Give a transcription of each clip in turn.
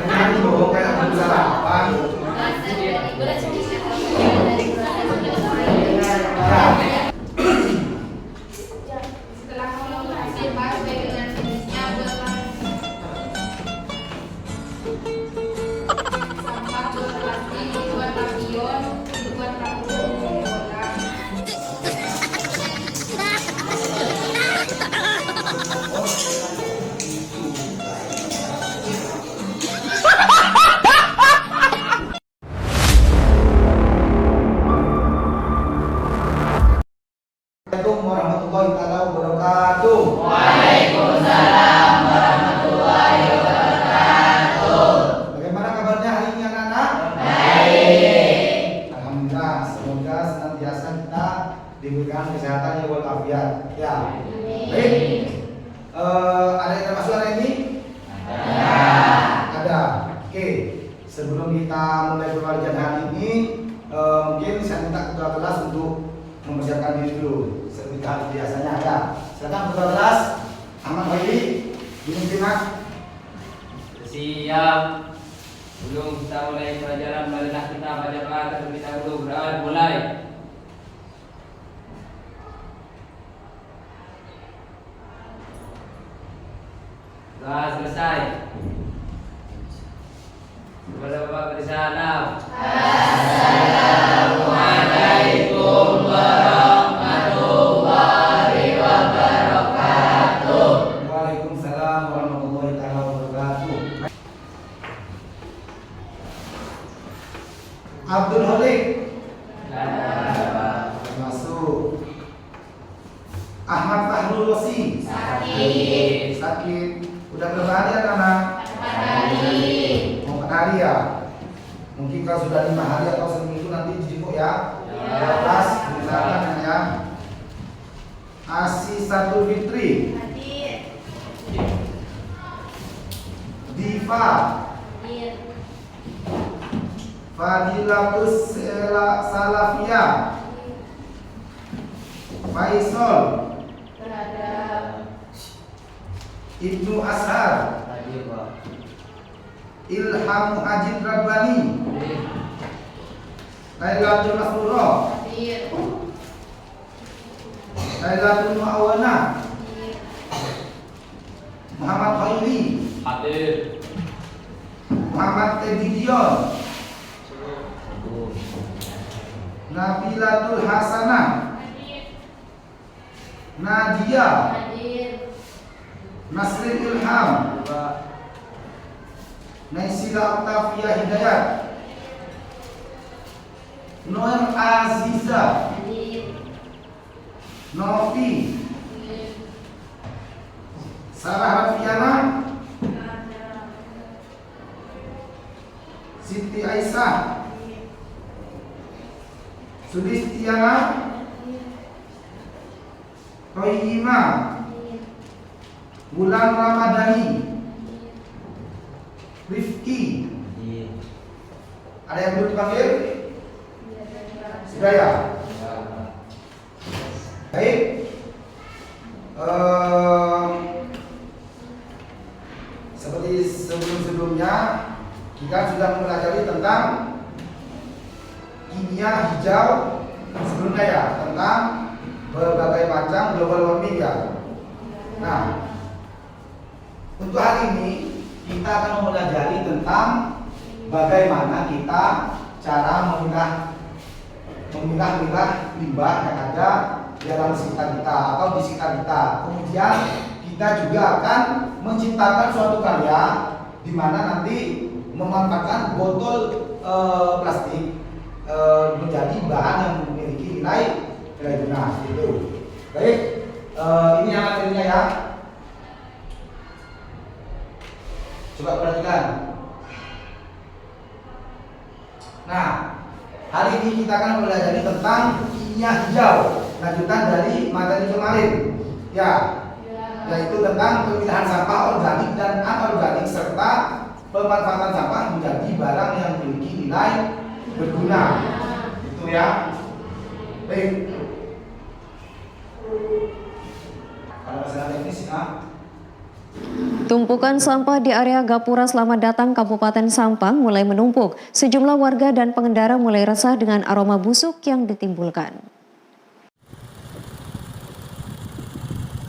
Jangan dibohong kayak aku salah apa. Assalamualaikum warahmatullahi wabarakatuh. Waalaikumsalam warahmatullahi wabarakatuh. Bagaimana kabarnya hari ini anak-anak? Baik. Alhamdulillah, semoga senantiasa kita diberikan kesehatan yang walafiat. Ya. Baik. Ada yang termasuk hari ini? Ada. Oke. Sebelum kita mulai pembelajaran hari ini, mungkin saya minta ketua kelas untuk mempersiapkan diri dulu. Seperti biasanya ada. Silakan ketua kelas. Ahmad Bayi, dipimpin Mas. Siap. Sebelum kita mulai pelajaran, marilah kita baca doa terlebih dahulu. Berawal mulai. Doa selesai. Kepada Bapak beri salam. Assalamualaikum warahmatullahi wabarakatuh. Waalaikumsalam warahmatullahi wabarakatuh. Abdul Holik masuk. Ahmad Fahrul Wasi sakit. Udah berapa hari anak-anak? 4 hari ya. Mungkin kalau sudah 5 hari atau seminggu nanti dijenguk ya. Kelas misalkan ya. Asi Satu Fitri. Diva. Fadilatus Salafia. Faisal. Ibnu Ashar. Ilham Ajid Rabbani. Lailatul Masrurah. Lailatul Muawana. Muhammad Khairi. Hadir. Muhammad Tedidion. Nabilatul Hasanah. Nadia. Nasrin Ilham. Naisila Octavia Hidayat. Nur Aziza. Novi. Sarah Rafiana. Siti Aisyah. Sulistiana. Toyima. Bulan Ramadhani. Rifki. Ada yang belum dipanggil? Sudah ya? Baik. Seperti sebelum-sebelumnya kita sudah mempelajari tentang kimia hijau sebelumnya ya, tentang berbagai macam global warming ya. Nah, untuk hari ini kita akan mempelajari tentang bagaimana kita cara memilah limbah yang ada di dalam sekitar kita atau di sekitar kita. Kemudian kita juga akan menciptakan suatu karya di mana nanti memanfaatkan botol plastik menjadi bahan yang memiliki nilai guna. Gitu. Baik, ini yang materinya ya. Coba perhatikan. Nah, hari ini kita akan mempelajari tentang kimia hijau, lanjutan dari materi kemarin, ya, yaitu tentang pemilahan sampah organik dan anorganik serta pemanfaatan sampah menjadi barang yang memiliki nilai berguna. Itu ya. Baik. Tumpukan sampah di area Gapura Selamat Datang Kabupaten Sampang mulai menumpuk. Sejumlah warga dan pengendara mulai resah dengan aroma busuk yang ditimbulkan.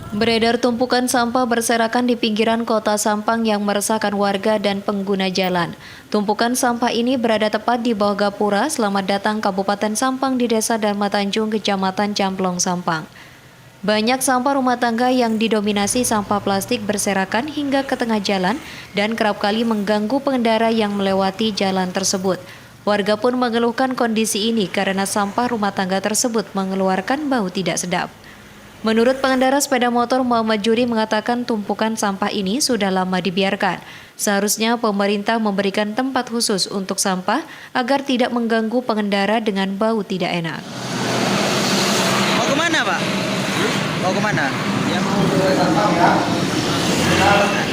Beredar tumpukan sampah berserakan di pinggiran kota Sampang yang meresahkan warga dan pengguna jalan. Tumpukan sampah ini berada tepat di bawah Gapura Selamat Datang Kabupaten Sampang di Desa Dharma Tanjung, Kecamatan Camplong, Sampang. Banyak sampah rumah tangga yang didominasi sampah plastik berserakan hingga ke tengah jalan dan kerap kali mengganggu pengendara yang melewati jalan tersebut. Warga pun mengeluhkan kondisi ini karena sampah rumah tangga tersebut mengeluarkan bau tidak sedap. Menurut pengendara sepeda motor Muhammad Juri mengatakan tumpukan sampah ini sudah lama dibiarkan. Seharusnya pemerintah memberikan tempat khusus untuk sampah agar tidak mengganggu pengendara dengan bau tidak enak. Mau kemana, Pak? Mau kemana? Ya mau ke Sampang ya.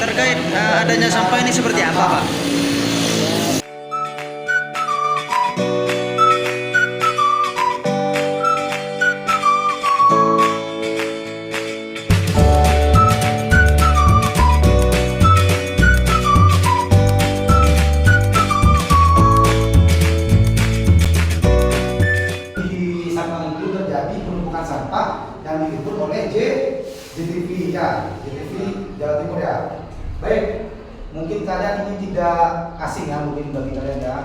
Terkait adanya sampah ini seperti apa, Pak? Di Sampang itu terjadi penumpukan sampah yang diliput oleh JTV ya, JTV Jawa Timur ya. Baik, mungkin kalian ini tidak asing ya, mungkin bagi kalian ya.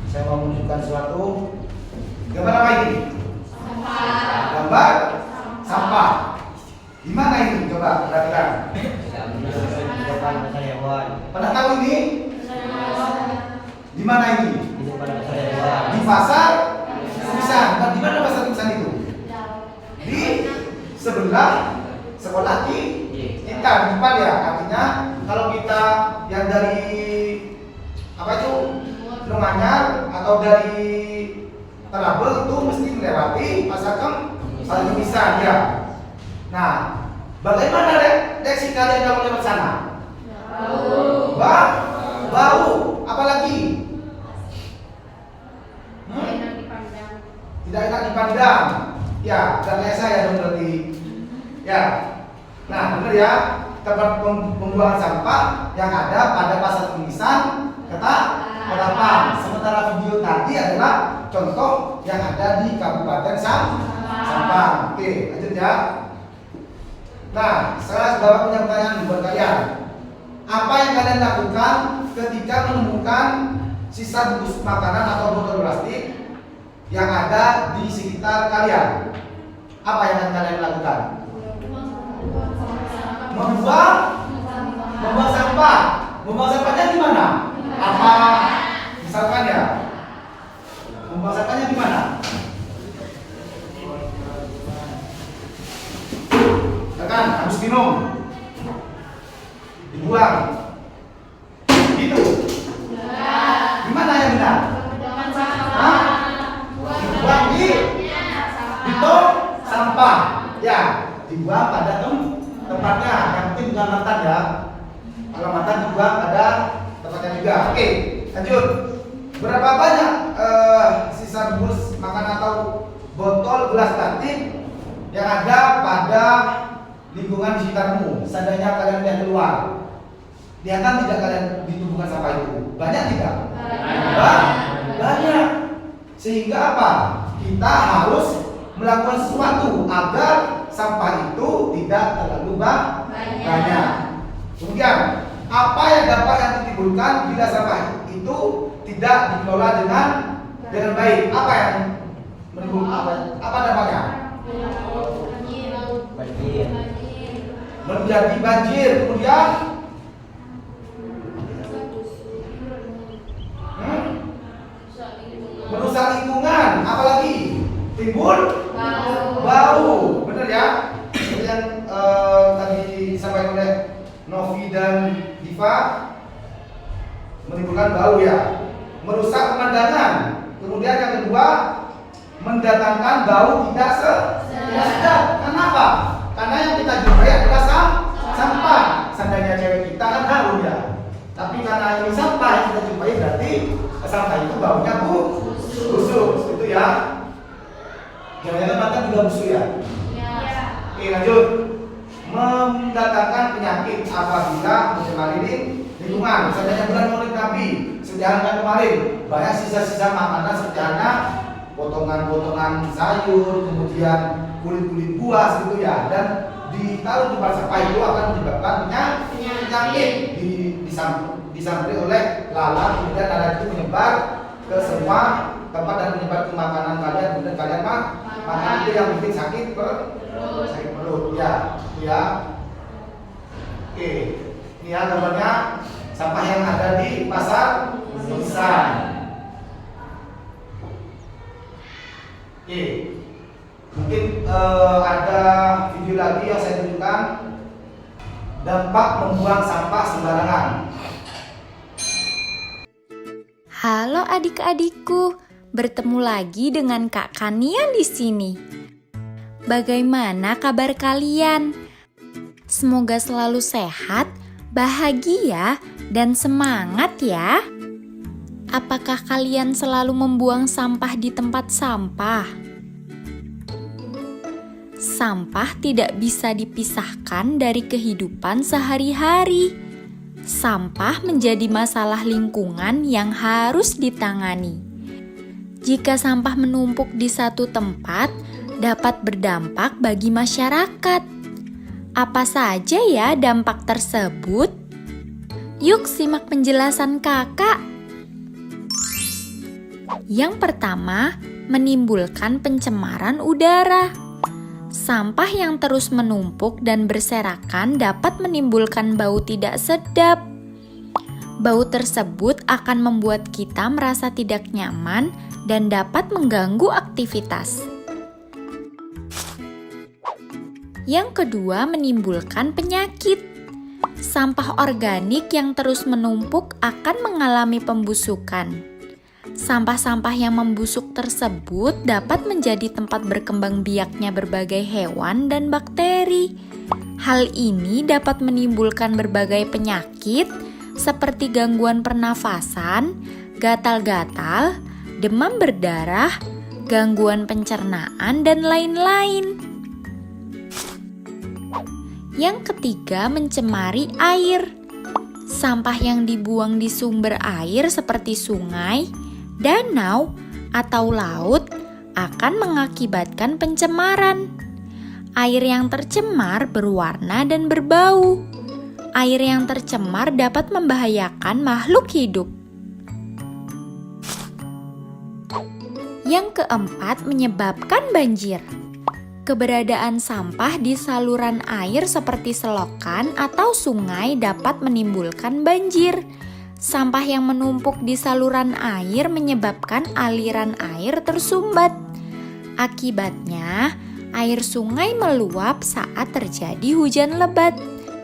Saya mau menunjukkan suatu gambar apa ini? Sampah. Gambar sampah. Di mana ini? Coba perhatikan. Pernah tahu ini? Di mana ini? Di pasar Tulisan. Di mana pasar Tulisan itu? Di sebelah sekolah kita di depan ya. Artinya kalau kita yang dari apa itu Lumanyar atau dari Terabel itu mesti melewati pasar Tulisan ya. Nah, bagaimana reaksi kalian kalau lewat sana? Bau. Apalagi? Tidak enak dipandang. Ya, dan kayak saya dong berarti. Ya. Nah, benar ya. Tempat pembuangan sampah yang ada pada pasar Tulisan Ketapang. Sementara video tadi adalah contoh yang ada di Kabupaten Sampang. Oke, lanjut ya. Nah, saya sudah punya pertanyaan buat kalian. Apa yang kalian lakukan ketika menemukan sisa bungkus makanan atau botol plastik yang ada di sekitar kalian? Apa yang akan kalian lakukan? Membuang sampah. Membuang sampahnya di mana? Apa? Misalkan ya. Membuang sampahnya di mana? Kan habis minum dibuang. Gitu. Di mana yang benar? Dibuang di tong sampah. Ya, dibuang pada tempatnya. Yang penting bukan mantan ya. Kalau mantan dibuang pada tempatnya juga. Oke, lanjut. Berapa banyak sisa bungkus makan atau botol gelas plastik yang ada pada lingkungan di sekitarmu? Seandainya kalian lihat keluar, lihatkan tidak kalian ditumpukan sampah itu? Banyak tidak? Banyak. Sehingga apa? Kita harus melakukan sesuatu agar sampah itu tidak terlalu banyak. Kemudian, apa yang dapat yang ditimbulkan bila sampah itu tidak dikelola dengan baik? Apa yang menimbulkan? Apa dampaknya? Menjadi banjir. Kemudian merusak lingkungan. Apalagi timbul bau. Benar ya? Seperti yang tadi disampaikan oleh Novi dan Diva, menimbulkan bau ya. Merusak pemandangan. Kemudian yang kedua, mendatangkan bau tidak sedap. Kenapa? Karena yang kita jumpai adalah sampah. Seandainya cewek kita kan harum ya. Tapi karena ini sampah yang kita jumpai, berarti sampah itu baunya busuk. Itu ya. Jangan-jangan mantan juga busuk ya. Oke, lanjut. mendatangkan penyakit apabila mencemari lingkungan. Misalnya bulan Maulid Nabi, sediakan kemarin banyak sisa-sisa makanan seperti halnya potongan-potongan sayur, kemudian kulit-kulit buah gitu ya, dan ditaruh di tempat sampah itu akan menyebabkan penyakit disampaikan oleh lalat, kemudian lalat itu menyebar ke semua tempat dan menyebar ke makanan kalian, kemudian kalian makan itu yang bikin sakit perut ya. Oke, ini ya gambarnya sampah yang ada di pasar besar. Oke, mungkin ada video lagi yang saya tunjukkan dampak membuang sampah sembarangan. Halo adik-adikku, bertemu lagi dengan Kak Kania di sini. Bagaimana kabar kalian? Semoga selalu sehat, bahagia, dan semangat ya. Apakah kalian selalu membuang sampah di tempat sampah? Sampah tidak bisa dipisahkan dari kehidupan sehari-hari. Sampah menjadi masalah lingkungan yang harus ditangani. Jika sampah menumpuk di satu tempat, dapat berdampak bagi masyarakat. Apa saja ya dampak tersebut? Yuk simak penjelasan kakak. Yang pertama, menimbulkan pencemaran udara. Sampah yang terus menumpuk dan berserakan dapat menimbulkan bau tidak sedap. Bau tersebut akan membuat kita merasa tidak nyaman dan dapat mengganggu aktivitas. Yang kedua, menimbulkan penyakit. Sampah organik yang terus menumpuk akan mengalami pembusukan. Sampah-sampah yang membusuk tersebut dapat menjadi tempat berkembang biaknya berbagai hewan dan bakteri. Hal ini dapat menimbulkan berbagai penyakit seperti gangguan pernafasan, gatal-gatal, demam berdarah, gangguan pencernaan, dan lain-lain. Yang ketiga, mencemari air. Sampah yang dibuang di sumber air seperti sungai, danau, atau laut akan mengakibatkan pencemaran. Air yang tercemar berwarna dan berbau. Air yang tercemar dapat membahayakan makhluk hidup. Yang keempat, menyebabkan banjir. Keberadaan sampah di saluran air seperti selokan atau sungai dapat menimbulkan banjir. Sampah yang menumpuk di saluran air menyebabkan aliran air tersumbat. Akibatnya, air sungai meluap saat terjadi hujan lebat.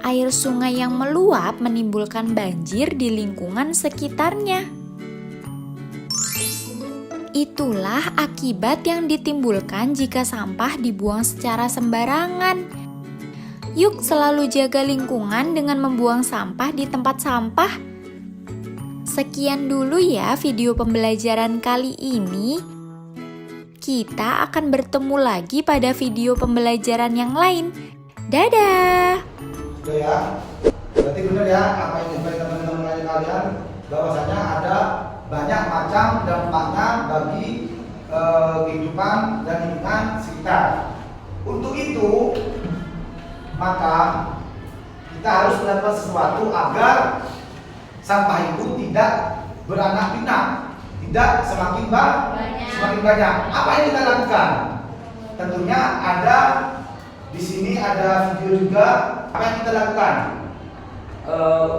Air sungai yang meluap menimbulkan banjir di lingkungan sekitarnya. Itulah akibat yang ditimbulkan jika sampah dibuang secara sembarangan. Yuk selalu jaga lingkungan dengan membuang sampah di tempat sampah. Sekian dulu ya video pembelajaran kali ini. Kita akan bertemu lagi pada video pembelajaran yang lain. Dadah! Udah ya, berarti benar ya apa yang disampaikan teman-teman kalian, bahwasanya ada banyak macam dampaknya bagi kehidupan dan lingkungan sekitar. Untuk itu, maka kita harus melakukan sesuatu agar sampah itu tidak beranak pinak, tidak semakin banyak. Apa yang kita lakukan? Tentunya ada di sini ada video juga. Apa yang kita lakukan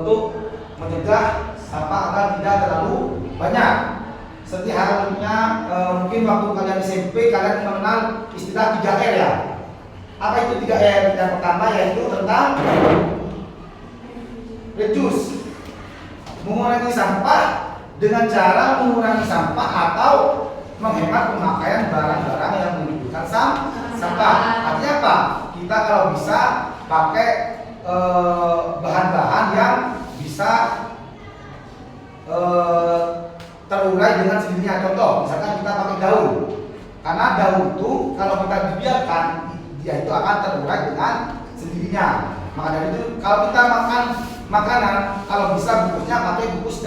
untuk mencegah sampah agar tidak terlalu banyak? Seperti halnya mungkin waktu kalian SMP kalian mengenal istilah 3R ya. Apa itu 3R? Yang pertama yaitu tentang reduce, mengurangi sampah dengan cara mengurangi sampah atau menghemat pemakaian barang-barang yang menimbulkan sampah. Artinya apa? Kita kalau bisa pakai bahan-bahan yang bisa terurai dengan sendirinya. Contoh, misalkan kita pakai daun, karena daun itu kalau kita dibiarkan dia itu akan terurai dengan sendirinya. Maka dari itu kalau kita makan makanan, kalau bisa bungkusnya pakai bungkus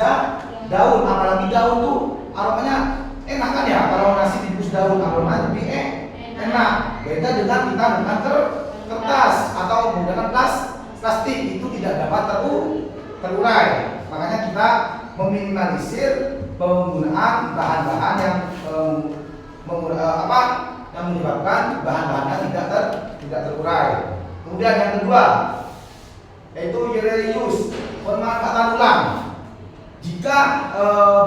daun. Apalagi daun tuh aromanya enak kan ya. Kalau nasi dibungkus daun aromanya lebih enak. Beda dengan kita dengan kertas atau menggunakan plastik, itu tidak dapat terurai. Makanya kita meminimalisir penggunaan bahan-bahan yang menyebabkan bahan-bahannya tidak terurai. Kemudian yang kedua yaitu reuse, pemanfaatan ulang. Jika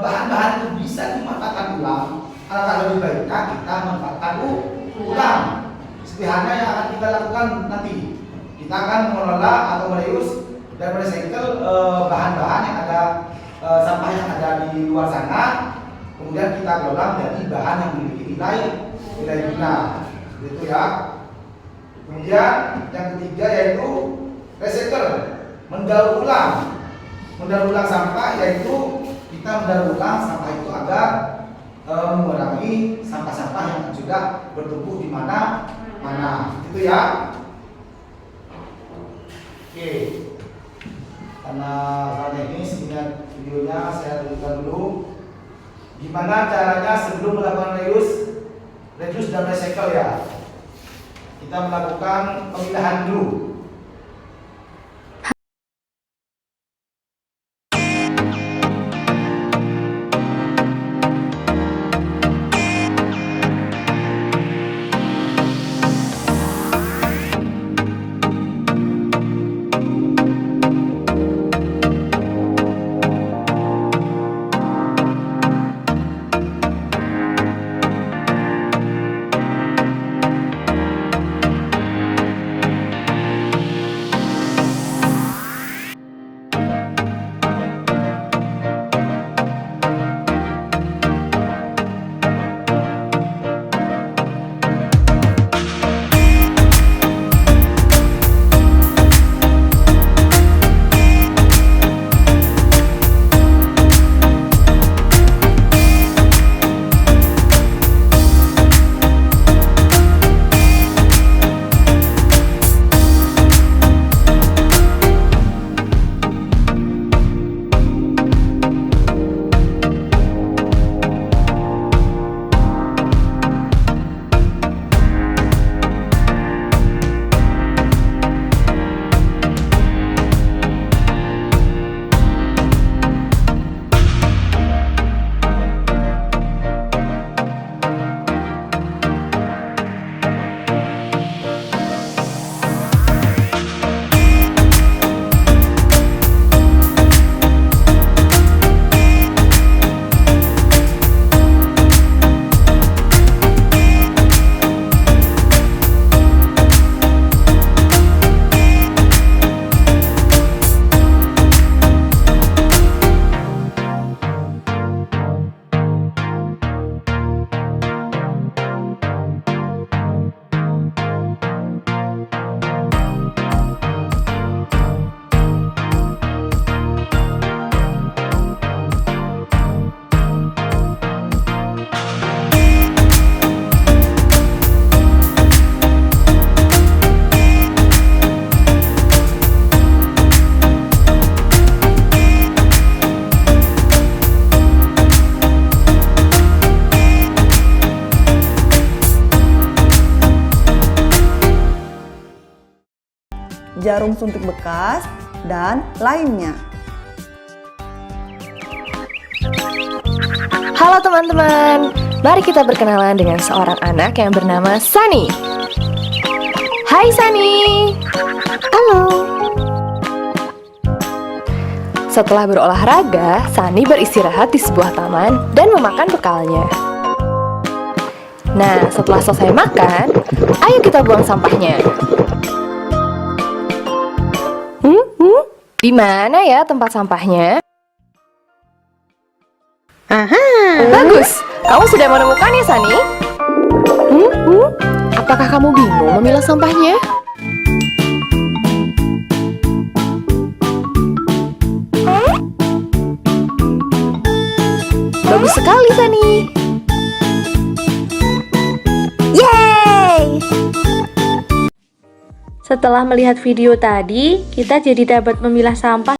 bahan-bahan itu bisa dimanfaatkan ulang, alangkah lebih baiknya kita manfaatkan ulang. Seperti halnya yang akan kita lakukan nanti, kita akan mengelola atau mereuse dan merecycle bahan-bahan yang ada, sampah yang ada di luar sana, kemudian kita kelola menjadi bahan yang memiliki nilai guna, gitu ya. Kemudian yang ketiga yaitu recycle, mendaur ulang sampah, yaitu kita mendaur ulang sampah itu agar mengurangi sampah-sampah yang sudah bertumbuh di mana-mana, gitu ya. Oke, karena saat ini sebenarnya videonya saya tunjukkan dulu gimana caranya sebelum melakukan reuse dan recycle ya. Kita melakukan pemilahan dulu. jarum suntik bekas, dan lainnya. Halo teman-teman, mari kita berkenalan dengan seorang anak yang bernama Sunny. Hai Sunny. Halo. Setelah berolahraga, Sunny beristirahat di sebuah taman dan memakan bekalnya. Nah, setelah selesai makan, ayo kita buang sampahnya. Di mana ya tempat sampahnya? Aha. Bagus, kamu sudah menemukannya, Sunny? Apakah kamu bingung memilah sampahnya? Bagus sekali, Sunny. Yeay! Setelah melihat video tadi, kita jadi dapat memilah sampah.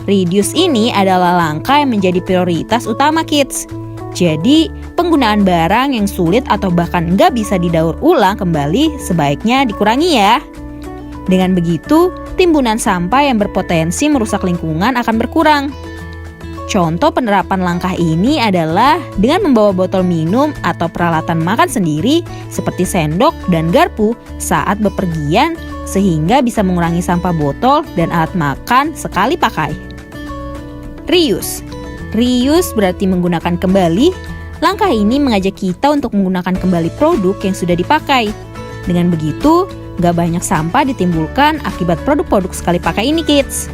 Reduce ini adalah langkah yang menjadi prioritas utama kids. Jadi, penggunaan barang yang sulit atau bahkan nggak bisa didaur ulang kembali sebaiknya dikurangi ya. Dengan begitu, timbunan sampah yang berpotensi merusak lingkungan akan berkurang. Contoh penerapan langkah ini adalah dengan membawa botol minum atau peralatan makan sendiri seperti sendok dan garpu saat bepergian sehingga bisa mengurangi sampah botol dan alat makan sekali pakai. Reuse. Reuse berarti menggunakan kembali. Langkah ini mengajak kita untuk menggunakan kembali produk yang sudah dipakai. Dengan begitu, gak banyak sampah ditimbulkan akibat produk-produk sekali pakai ini kids.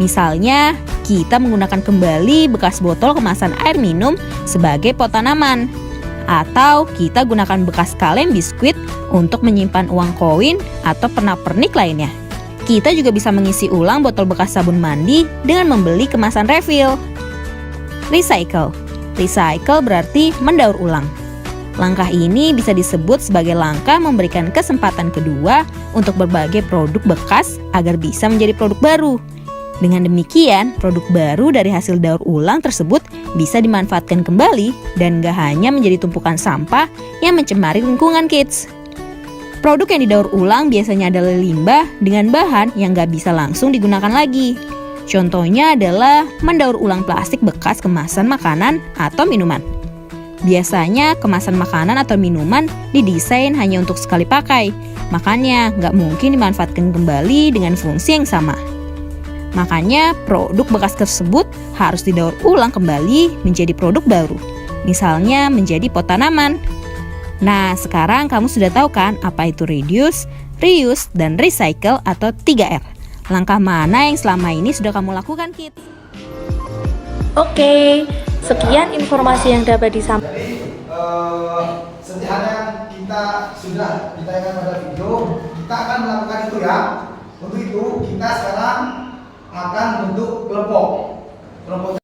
Misalnya, kita menggunakan kembali bekas botol kemasan air minum sebagai pot tanaman. Atau kita gunakan bekas kaleng biskuit untuk menyimpan uang koin atau pernak-pernik lainnya. Kita juga bisa mengisi ulang botol bekas sabun mandi dengan membeli kemasan refill. Recycle. Recycle berarti mendaur ulang. Langkah ini bisa disebut sebagai langkah memberikan kesempatan kedua untuk berbagai produk bekas agar bisa menjadi produk baru. Dengan demikian, produk baru dari hasil daur ulang tersebut bisa dimanfaatkan kembali dan gak hanya menjadi tumpukan sampah yang mencemari lingkungan kids. Produk yang didaur ulang biasanya adalah limbah dengan bahan yang gak bisa langsung digunakan lagi. Contohnya adalah mendaur ulang plastik bekas kemasan makanan atau minuman. Biasanya kemasan makanan atau minuman didesain hanya untuk sekali pakai, makanya gak mungkin dimanfaatkan kembali dengan fungsi yang sama. Makanya produk bekas tersebut harus didaur ulang kembali menjadi produk baru, misalnya menjadi pot tanaman. Nah, sekarang kamu sudah tahu kan apa itu reduce, reuse, dan recycle atau 3R. Langkah mana yang selama ini sudah kamu lakukan, kids? Oke, sekian informasi yang dapat disampaikan. Jadi, seperti yang kita sudah ditayangkan pada video, kita akan melakukan itu ya. Untuk itu, kita sekarang akan bentuk kelompok.